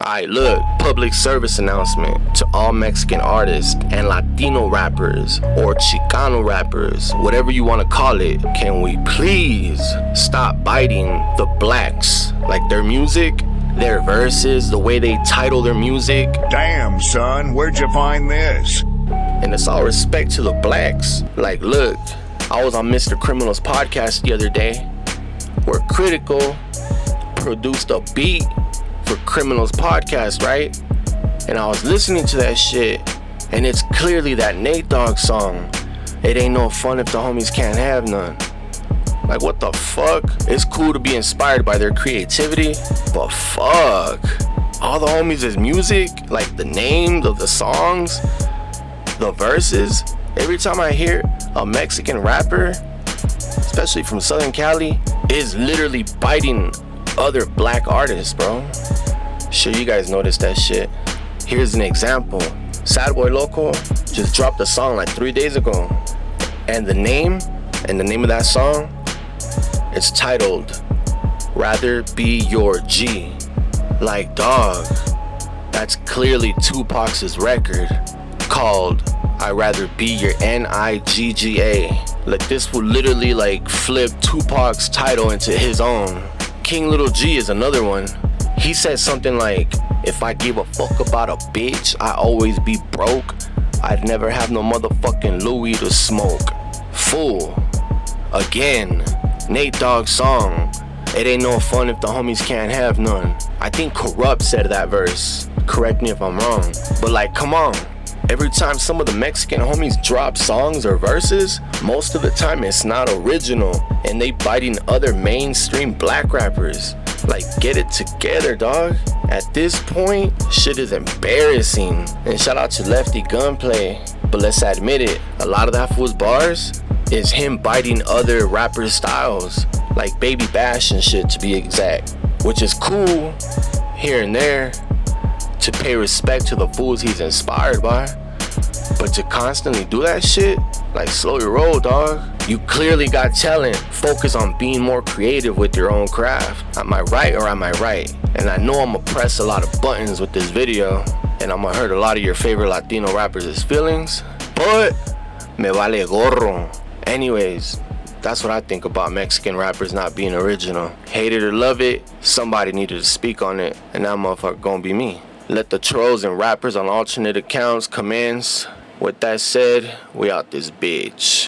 Alright, look, public service announcement to all Mexican artists and Latino rappers or Chicano rappers, whatever you want to call it. Can we please stop biting the blacks? Like their music, their verses, the way they title their music. Damn, son, where'd you find this? And it's all respect to the blacks. Like, look, I was on Mr. Criminal's podcast the other day where Critical produced a beat for Criminal's podcast, right? And I was listening to that shit, and it's clearly that Nate Dogg song. It ain't no fun if the homies can't have none. Like, what the fuck? It's cool to be inspired by their creativity, but fuck. All the homies is music, like the names of the songs, the verses. Every time I hear a Mexican rapper, especially from Southern Cali, is literally biting other black artists, bro. Sure, you guys noticed that shit. Here's an example. Sad Boy Loco just dropped a song like 3 days ago, and the name of that song, it's titled Rather Be Your G. Like, dog, that's clearly Tupac's record called I'd Rather Be Your Nigga. Like, this would literally like flip Tupac's title into his own. King Little G is another one. He said something like, if I give a fuck about a bitch, I always be broke. I'd never have no motherfucking Louis to smoke. Fool. Again, Nate Dogg's song, it ain't no fun if the homies can't have none. I think Corrupt said that verse. Correct me if I'm wrong. But like, come on. Every time some of the Mexican homies drop songs or verses, most of the time it's not original, and they biting other mainstream black rappers. Like, get it together, dog. At this point, shit is embarrassing. And shout out to Lefty Gunplay, but let's admit it, a lot of that fool's bars is him biting other rappers' styles, like Baby Bash and shit to be exact, which is cool here and there to pay respect to the fools he's inspired by. But to constantly do that shit, like, slow your roll, dog. You clearly got talent. Focus on being more creative with your own craft. Am I right or am I right? And I know I'm gonna press a lot of buttons with this video, and I'm gonna hurt a lot of your favorite Latino rappers' feelings, but me vale gorro. Anyways, that's what I think about Mexican rappers not being original. Hate it or love it, somebody needed to speak on it, and that motherfucker gonna be me. Let the trolls and rappers on alternate accounts commence. With that said, we out this bitch.